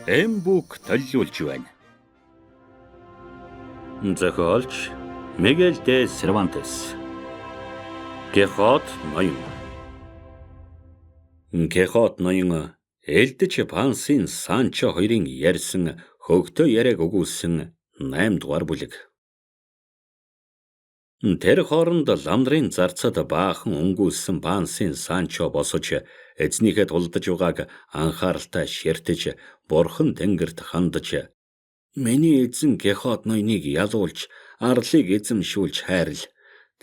Эмбүк төлөвлөж байна. Зохиолч Мигель де Сервантес. Кехот ноён. Кехот ноён элдэж Пансын Санчо хоёрын ярьсан хөгтөө яриаг өгүүлсэн 8 дугаар бүлэг. Тэр хооронд ламдрын зарцад баахан өнгүүлсэн Пансын Санчо босож эзнийхээ тулдаж байгааг анхааралтай ширтэж бурхан тэнгэрт хандаж миний эзэн Кехот ноёныг ялуулж арлыг эзэмшүүлж хайрл.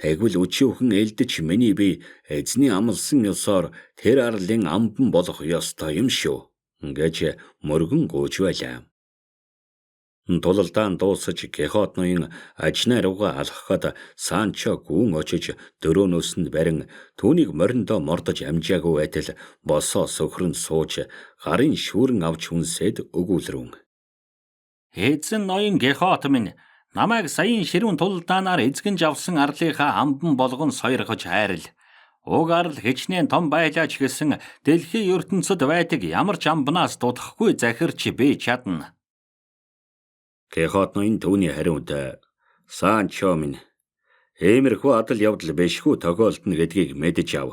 Тэгвэл өчүүхэн элдэж миний бие эзний амлсан ёсоор тэр арлын амбан болох ёстой юм шүү гэж мөргөн гуйж байлаа. Тулалдаан дуусаж Кехот ноён ажнаа руугаа алхахад Санчо гүн очиж дөрөөнөөс нь барин түүнийг мориндоо мордож амжаагүй байтал босоо сөхрөнд сууж гарын шүүрэн авч хүнсээд өгүүлрүүн. Эзэн ноён Кехот минь намайг саяын ширүүн тулалдаанаар эзгэнж авсан арлынхаа амбан болгон сойргож хайрл. Уг арал хичнээн том байлаач гэсэн дэлхийн ертөнцид байдаг ямар ч амбанаас дутхгүй захирч би чадна. Кехот ноён түүний хариунд Санчо минь иймэрхүү адал явдал бишгүй тохиолдно гэдгийг мэдэж ав.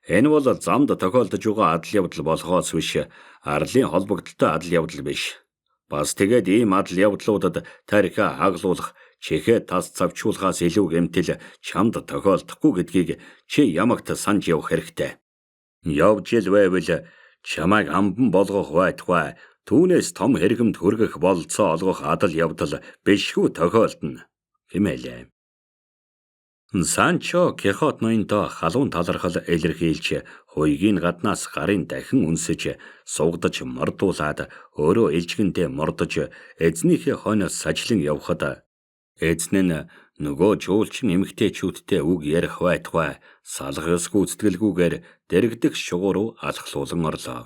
Энэ бол замд тохиолдож байгаа адал явдал болохоос биш арлын холбогдолтой адал явдал биш. Бас тэгээд ийм адал явдлуудад тархиа хаглуулах, чихээ тас завчуулахаас илүү гэмтэл чамд тохиолдохгүй гэдгийг чи ямагт санаж явах хэрэгтэй. Явж ил байвал чамайг амбан болгох байтугай түүнээс том хэрэгэмд хүргэх болцоо олгох адал явдал бишгүй тохиолдно хэмээлээ. Санчо Кехот ноёнтой халуун талархал илэрхийлж хуйгийн гаднаас гарын дахин үнсэж сугдаж мордуулаад өөрөө элжгэндээ мордож эзнийхээ хойноос сажлан явхад эзэн нь нөгөө жуулчин эмэгтэйчүүдтэй үг ярих байтугай салгаас гүйцэтгэлгүйгээр дэрэгдэх шугуу руу алхлуулан орлоо.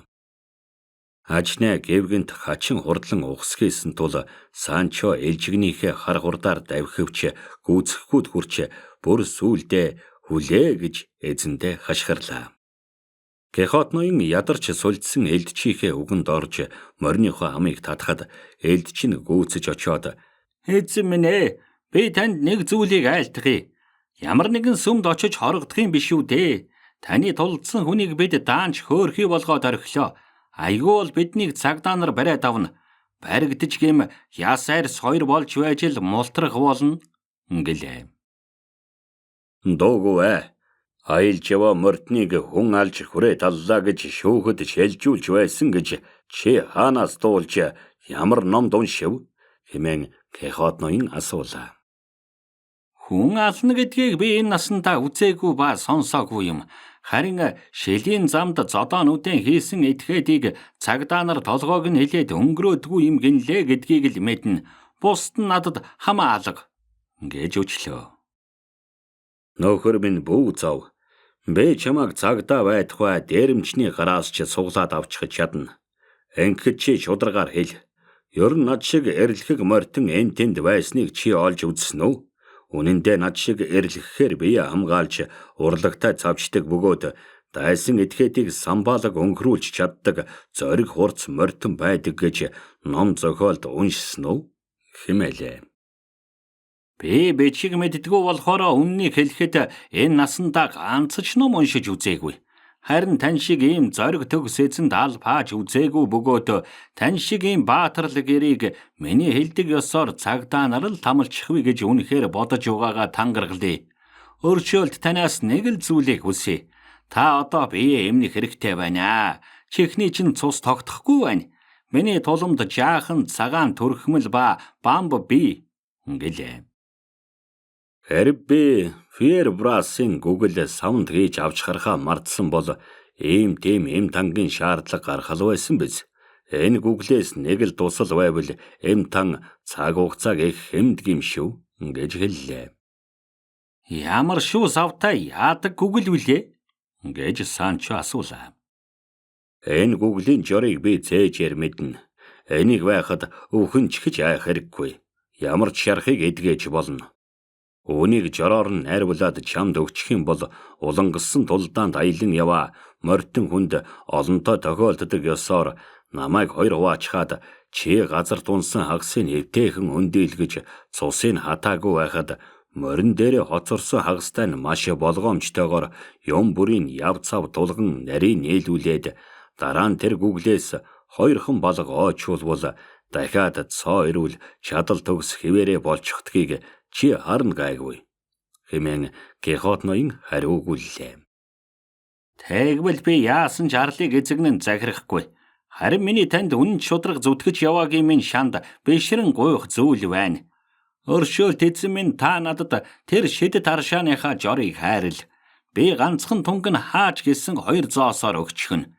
Ажнаа гэвгэнт хачин хурдлан ухсхийсэн тул Санчо элжигнийхээ хар хурдаар давхивч гүйцэхгүйд хүрч бүр сүүлдээ хүлээ гэж эзэндээ хашгирлаа. Кехот ноён ядарч сулдсан элдчийнхээ үгэнд орж мориныхоо амыг татхад элдч нь гүйцэж очоод Эзэн минь ээ, би танд нэг зүйлийг айлтгая. Ямар нэгэн сүмд очиж хорогдохын биш үү дээ. Таны тулдсан хүнийг бид даанч хөөрхий болгоод орхилоо. Айгүй бол биднийг цагдаа нар бариад авна. Баригдаж гэм ясаар сойр болж байж л мултрах болно гэлээ. Дуугүй аялж яваа мордныг хүн алж хүрээ таллаа гэж шүүхэд шилжүүлж байсан гэж чи хаанаас дуулж ямар номд уншив хэмээн Кехот ноён асуулаа. Хүн ална гэдгийг би энэ насандаа үзээгүй ба сонсоогүй юм. Харин шилийн замд зодоонуудын хийсэн этгээдийг цагдаа нар толгойг нь хилээд өнгөрөөдгүй юм гинлээ гэдгийг л мэднэ. Бусд нь надад хамаа алга гэж өчлөө. Нөхөр минь бүү зов. Би чамайг цагдаа байтугай дээрэмчний гараас ч суглаад авчих чадна. Ингээд чи шударгаар хэл. Ер нь над шиг эрлэхэг мортон энэ тэнд байсныг чи олж үзсэн үү? Үнэн дээр над шиг эрлэхээр бие хамгаалж урлагтай цавчдаг бөгөөд дайсан этгээдийг самбаалаг өнгөрүүлж чаддаг зориг хурц мортон байдаг гэж ном зохиолд уншсан уу хэмээлээ. Би бичиг мэддэггүй болохоор үннийг хэлэхэд энэ насандаа ганц ч ном уншиж үзээгүй. Харин тань шиг ийм зориг төгс эзэнд албааж үзээгүй бөгөөд тань шиг ийм баатарл гэрийг миний хэлдэг ёсоор цагдаа нар л тамалчихвэ гэж үнэхээр бодож байгаагаа тангаргалъя. Өршөөлт танаас нэг л зүйлийг хүсье. Та одоо бие эмнэх хэрэгтэй байна. Чихний чинь цус тогтохгүй байна. Миний туламд жаахан цагаан төрхмөл ба бамб бий гэлээ. Хэрэг би Фиербрасын Google саунд хийж авч харахаа мартсан бол ийм тийм эм тангийн шаардлага гаргал байсан биз. Энэ Google-с нэг л дусал байвал эм тан цаг хугацааг их хэмдэг юм шүү гэж хэллээ. Ямар шүү савтай яадаг Google үлээ гэж Санчо асуулаа. Энэ Google-ийн жорыг би зээжээр мэднэ. Энийг байхад өвхөн чихэж айх хэрэггүй. Ямар ч шархыг эдгэж болно. Үүнийг жороор нь найруулад чамд өгчих юм бол улангассан тулдаанд аялан яваа морьтон хүнд олонтой тохиолддог ёсоор намайг хоёр хуваачхаад чи газар дунсан хагасыг эвтэйхэн өндийлгэж цусыг хатаагүй байхад морин дээрээ хоцорсон хагастай нь маш болгоомжтойгоор юм бүрийн яв цав тулган нарийн нээлүүлээд дараа нь тэр гүглээс хоёрхан балга ойчулбал дахиад цоо ирүүл чадал төгс хിവэрэ болчихдгийг чи харна гайгүй хэмээн Кихот ноён хариу өгүүллээ. Тэгвэл би яасан ч арлыг эзэгнэн захирахгүй. Харин миний танд үнэн шудраг зүтгэж яваагийн минь шанд бишрэн гуйх зүйл байна. Өршөөлт эзэн минь та надад тэр шидэт аршааныхаа жорыг хайрл. Би ганцхан түнг нь хааж гисэн 2 зоосоор өгчихнө.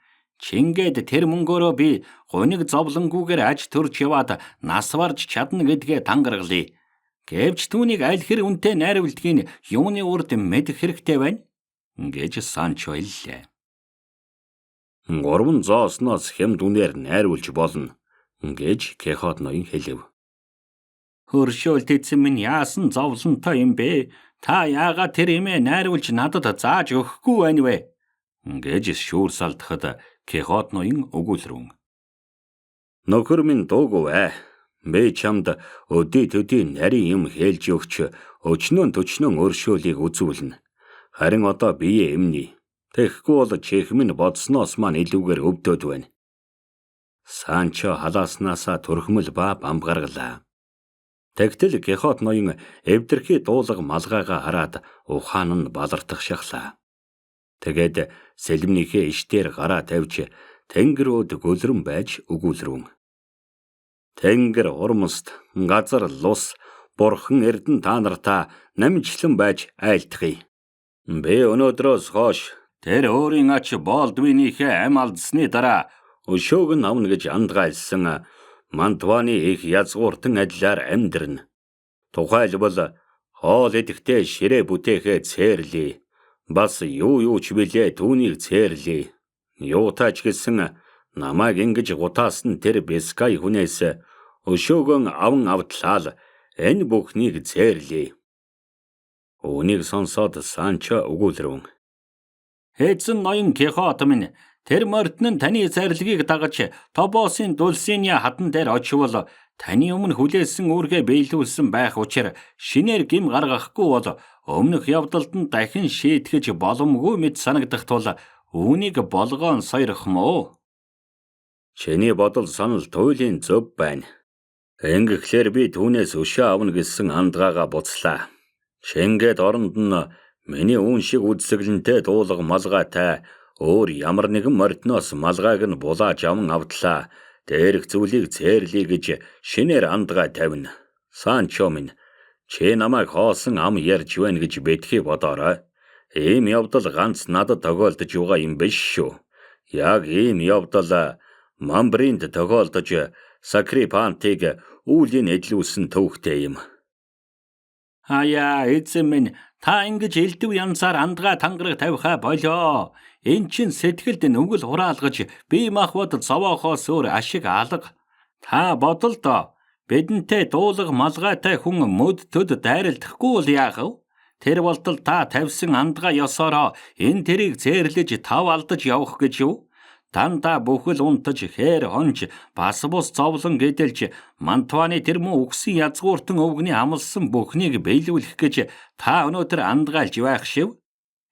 Чингээд тэр мөнгөөрөө би гуниг зовлонгүйгээр аж төрж яваад нас барж чадна гэдгээ тангаргалъя. Гэвч түүнийг аль хэр үнэтэй найруулдгийг юуны урд мэдэх хэрэгтэй байна гэж Санчо хэллээ. 3 зоосноос хямд үнээр найруулж болно гэж Кихот ноён хэлэв. Өршөөлт эзэн минь яасан зовлонтой юм бэ? Та яагаад тэр имээ найруулж надад зааж өгөхгүй байна вэ? Гэж шүүр салдахад Кихот ноён өгүүлрүүн. Нөхөр минь дуугүй. Би чамд өдий төдий нарийн юм хэлж өгч өчнөн өршөөлийг үзүүлнэ. Харин одоо бие эмнэ. Тэгэхгүй бол чихмэн бодсноос маань илүүгээр өвдөд байна. Санчо халааснасаа төрхмөл ба бамбгаргалаа. Тэгтэл Кихот ноён эвдэрхий дуулга малгайгаа хараад ухаан нь балартах шахлаа. Тэгээд сэлмнийхээ ишдээр гараа тавьж тэнгэрүүд гөлрөн байж өгүүлрүүн. Тэнгэр урмст газар лус бурхан эрдэн та нартаа намжлан байж айлтгая. Би өнөөдрөөс хойш тэр өөрийн ач Болдвинийхээ ам алдсны дараа өшөөг нь авна гэж андгаалсан Мантваны их язгууртан адилаар амьдрна. Тухайлбал хоол идэхдээ ширээ бүтээхээ цээрлээ. Бас юу ч билээ түүнийг цээрлээ. Юутаач гэсэн намайг ингэж гутаасан тэр Бискай хүнээс өшөөгөн аван автлаа энэ бүхнийг цээрлээ. Үүнийг сонсоод Санчо өгүүлрүүн. Эзэн ноён Кихот минь тэр морьтон нь таны зарилгийг дагаж Тобосын Дулсиня хадан дээр очивол таны өмнө хүлээсэн үүргээ биелүүлсэн байх учраас шинээр гим гаргахгүй бол өмнөх явдалд нь дахин шийтгэж боломгүй мэд санагдах тул үүнийг болгоон сойрох мó. Чиний бодол санал туйлын зөв байна. Ингэхлээр би түүнээс өшөө авна гэсэн андгаагаа буцлаа. Чингээд оронд нь миний үн шиг үдсгэлэнтэй дуулга малгайтай өөр ямар нэгэн морьтноос малгайг нь булааж аван автлаа. Дээрх зүйлийг цээрлэе гэж шинээр андгаа тавина. Санчо минь, чи намайг хоосон ам ярьж байна гэж битгий бодоорой. Ийм явдал ганц надад тохиолдож байгаа юм биш шүү. Яг ийм явдал Мамбринд тохиолдож Сакрипантыг үүлийн эдлүүлсэн төвхтэй юм. Хаяа эзэн минь, та ингэж элдв янзаар андгаа тангараг тавихаа болоо. Эн чин сэтгэлд нүгэл хураалгаж бие махбод зовоохоос өөр ашиг алга. Та бодолдоо бидэнтэй дуулга малгайтай хүн мөд төд дайралдахгүй бол яах вэ? Тэр болтол та тавьсан андгаа ёсороо энэ тэрийг зээрлэж тав алдаж явах гэж юу? Дандаа бүхэл унтаж хээр хонж бас бус зовлон гэдэлж Мантваны тэр муу үгсэн язгууртан өвгний амлсан бүхнийг биелүүлэх гэж та өнөөдөр андгаалж байх шив.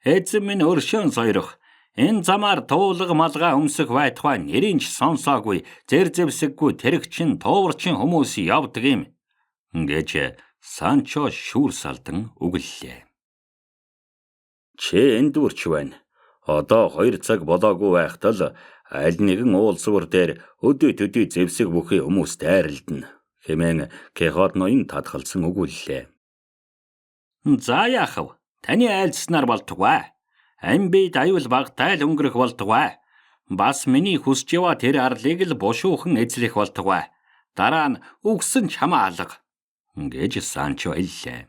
Эзэн минь өршөөн сойрох. Энэ замаар туулга малгай өмсөх байтугай нэрийн ч сонсоогүй зэр зэвсэггүй тэрэгчин тууварчин хүмүүс явдаг юм гэж Санчо шүүр салдан өгөллээ. Чи энд үрч байна. Одоо 2 цаг болоогүй байхтал аль нэгэн уулзвар дээр өдөө төдий зэвсэг бүхий хүмүүс дайралдана хэмээн Кихот ноён татгалзсан өгүүллээ. За яах вэ? Таны айлцснаар болтугай. Амбид аюул багтайл өнгөрөх болтугай. Бас миний хүсж яваа тэр арлыг л бушуухан эзлэх болтугай. Дараа нь үгсэн чамаа алга гэж Санчо хэллээ.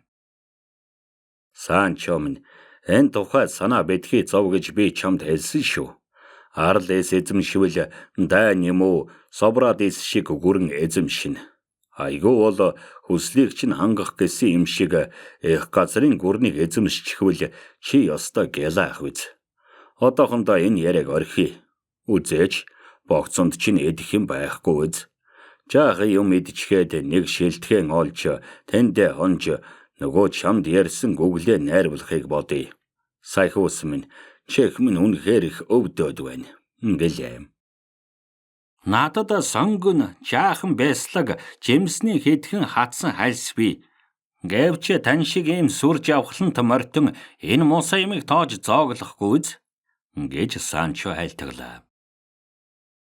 Санчо минь, энэ тухай санаа битгий зов гэж би чамд хэлсэн шүү. Арл эзэмшвэл дайн юм уу, собраад эс шиг гүрэн эзэмшин. Айгүй бол хүслийг чинь хангах гэсэн юм шиг их газрын гүрнийг эзэмшчихвэл чи ёстой гэлаах үз. Одоохондоо энэ яриаг орхий. Үзээч богцонд чинь идэх юм байхгүй үз. Жаахан юм идчихэд нэг шилтгэн олж тэнд хонж нөгөө чамд ярьсан гүглээ найруулахыг бодъё. Сайхуус минь чих минь үнэхээр их өвдөд байна. Гэлээ. Надад сонгон жаахан байслаг жимсний хэдхэн хатсан хальс бий. Гэвч тань шиг ийм сүр жавхлант морьтон энэ муусаа ямиг тоож зооглохгүй үз гэж Санчо хайлтглаа.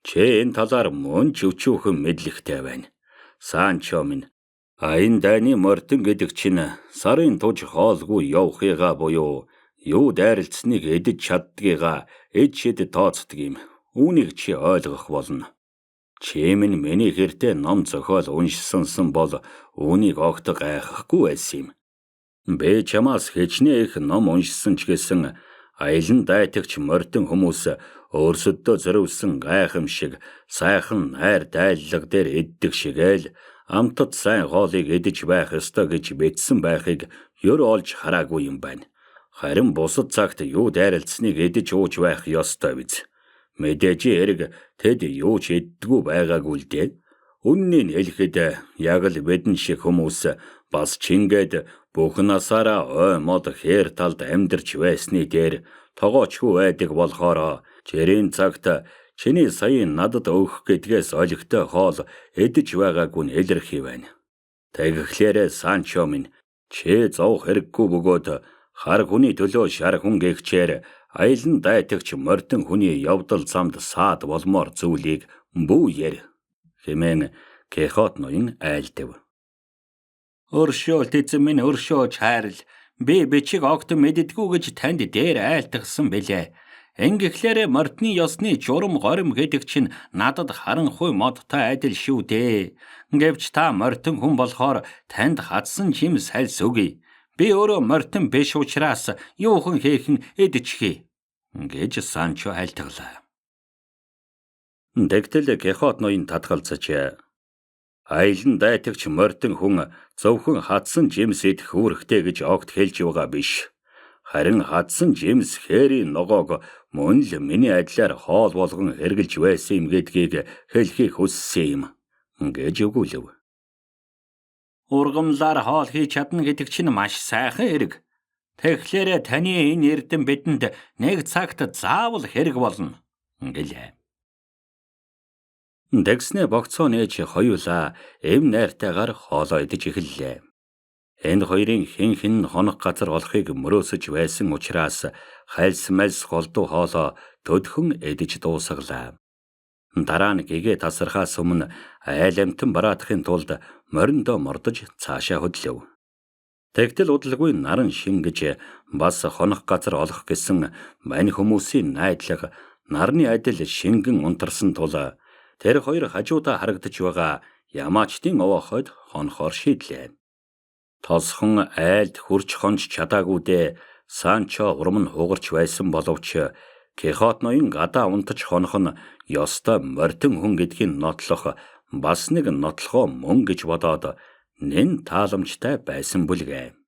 Чи энэ талаар мөн ч өчүүхэн мэдлэгтэй байна. Санчо минь аян дайны морьтон гэдэг чинь сарын туж хоолгүй явахыгаа буюу юу дайралцсныг эдэж чаддгийгаа эд шид тооцдог юм. Үүнийг чи ойлгох болно. Чи минь миний хэртэй ном зохиол уншсансан бол үүнийг огт гайхахгүй байсан юм. Би чамаас хичнээн их ном уншсан ч гэсэн аялан дайтагч морьтон хүмүүс өөрсөддөө зориулсан гайхамшиг сайхан найр дайллаг дээр эддэг шигээл амтд сайн хоолыг эдэж байх ёстой гэж бичсэн байхыг ёр олж хараагүй юм байна. Харин бусад цагт юу дайралцсныг эдэж ууж байх ёстой биз. Мэдээж эрг тэд юу ч эддэггүй байгаагүй л дээ. Үннийг хэлэхэд яг л бидэн шиг хүмүүс бас чингээд бүх насаараа ой мод хээр талд амьдарч байсны дээр тогоочгүй байдаг болохоор жирийн цагт чиний саяын надад өгөх гэдгээс олигтой хоол эдэж байгаагүй нь илэрхий байна. Тэгэхээр Санчо минь чи зовх хэрэггүй бөгөөд хар хүний төлөө шар хүн гэгчээр аялан дайтагч морьтон хүний явдал замд саад болмоор зүйлийг бүү яар хэмээн Кихот ноён айлдав. Өршөөлт эзэн минь өршөөж хайрл. Би бичиг огт мэддэггүй гэж танд дээр айлтгсан бэлээ. Ингэхлээр морьтны ёсны журам горим гэдэг чинь надад харанхуй модтой адил шүү дээ. Гэвч та морьтон хүн болохоор танд хадсан жимс хальс өгье. Би өөрөө морьтон биш учраас юухан хийхэн эдчихье гэж Санчо хайлтглаа. Тэгтэл Кихот ноён татгалзаж аялан дайтагч морьтон хүн зөвхөн хадсан жимс идэх үүрэгтэй гэж огт хэлж байгаа биш. Харин хадсан жимс хээрийн ногоог мөн л миний адилаар хоол болгон хэрглэж байсан юм гэдгийг хэлхийг хүссэн юм гэж өгүүлв. Ургамлаар хоол хийж чадна гэдэг чинь маш сайхан хэрэг. Тэгэхээр таны энэ эрдэм бидэнд нэг цагт заавал хэрэг болно гэлээ. Дэгснээ богцоо нээж хоёулаа эв найртайгаар хоолоо идэж эхэллээ. Энэ хоёрын хэн хонох газар олохыг мөрөөсөж байсан учраас хальс мальс голдуу хоолоо төдхөн идэж дуусгалаа. Дараа нь гэгээ тасархаас өмнө айл амтан бараадахын тулд мориндоо мордож цаашаа хөдлөв. Тэгтэл удалгүй наран шингэж бас хонох газар олох гэсэн мань хүмүүсийн найдлага нарны адил шингэн унтарсан тул тэр хоёр хажуудаа харагдаж байгаа ямаачдын овоохойд хонохоор шийдлээ. Тосхон айлд хурж хонж чадаагүйдээ Санчо урам нь хугарч байсан боловч Кихот ноён гадаа унтаж хонох нь ёстой морьтон хүн гэдгийг нотлох бас нэг нотлохоо мөн гэж бодоод нэн тааламжтай байсан бүлгээ.